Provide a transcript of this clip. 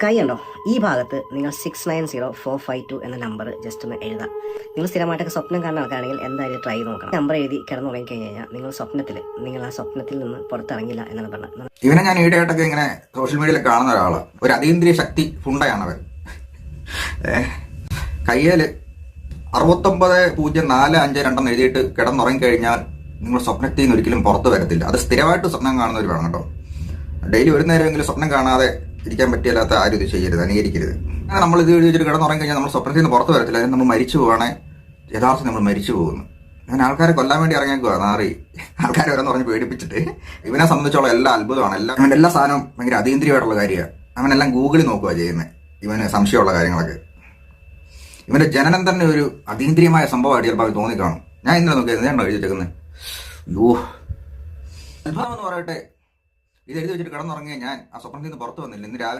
കൈയുണ്ടോ ഈ ഭാഗത്ത് നിങ്ങൾ 690452 എന്ന നമ്പർ ജസ്റ്റ് ഒന്ന് എഴുതാം. നിങ്ങൾ സ്ഥിരമായിട്ടൊക്കെ സ്വപ്നം കാണുന്ന ആൾക്കാണെങ്കിൽ എന്തായാലും ട്രൈ നോക്കണം. നമ്പർ എഴുതി കിടന്നുറങ്ങി കഴിഞ്ഞ് കഴിഞ്ഞാൽ നിങ്ങൾ ആ സ്വപ്നത്തിൽ നിന്ന് പുറത്തിറങ്ങില്ല എന്നാണ് പറഞ്ഞത്. ഇവനെ ഞാൻ ഈയിടെയായിട്ടൊക്കെ ഇങ്ങനെ സോഷ്യൽ മീഡിയയിൽ കാണുന്ന ഒരാളാണ്. ഒരു അതീന്ദ്രിയ ശക്തി ഫുണ്ടയാണവൻ. കയ്യിൽ 690452 എഴുതിയിട്ട് കിടന്നുറങ്ങിക്കഴിഞ്ഞാൽ നിങ്ങൾ സ്വപ്നത്തിൽ നിന്ന് ഒരിക്കലും പുറത്ത് വരത്തില്ല. അത് സ്ഥിരമായിട്ട് സ്വപ്നം കാണുന്നവർ വേണം കേട്ടോ. ഡെയിലി ഒരു നേരമെങ്കിലും സ്വപ്നം കാണാതെ ഇരിക്കാൻ പറ്റില്ലാത്ത ആരും ഇത് ചെയ്യരുത്, അനുകരിക്കരുത്. അങ്ങനെ നമ്മൾ ഇത് എഴുതിയിട്ട് കിടന്നുറങ്ങി കഴിഞ്ഞാൽ നമ്മൾ സ്വപ്നത്തിൽ നിന്ന് പുറത്ത് വരത്തില്ല. അതിന് നമ്മൾ മരിച്ചു പോവാണെങ്കിൽ യഥാർത്ഥം നമ്മൾ മരിച്ചു പോകുന്നു. അങ്ങനെ ആൾക്കാരെ കൊല്ലാൻ വേണ്ടി ഇറങ്ങിയേക്കുക നാറി. ആൾക്കാരെ ഓരോന്ന് പറഞ്ഞ് പേടിപ്പിച്ചിട്ട് ഇവനെ സംബന്ധിച്ചോളം എല്ലാ അത്ഭുതമാണ്. അവൻ്റെ എല്ലാ സാധനവും ഭയങ്കര അതീന്ദ്രിയമായിട്ടുള്ള കാര്യമാണ്. അവനെല്ലാം ഗൂഗിളിൽ നോക്കുക ചെയ്യുന്നത്. ഇവന് സംശയമുള്ള കാര്യങ്ങളൊക്കെ. ഇവന്റെ ജനനം തന്നെ ഒരു അതീന്ദ്രിയമായ സംഭവമായിട്ട് ചിലപ്പോൾ അത് തോന്നിക്കാണും. ഞാൻ ഇന്നലെ നോക്കിയത് ഞാൻ എഴുതിച്ചേക്കുന്നത് അത്ഭുതം എന്ന് പറയട്ടെ. ഇത് എഴുതി വെച്ചിട്ട് കിടന്നുറങ്ങിയ ഞാൻ ആ സ്വപ്നത്തിൽ നിന്ന് പുറത്ത് വന്നില്ല. ഇന്ന് രാവിലെ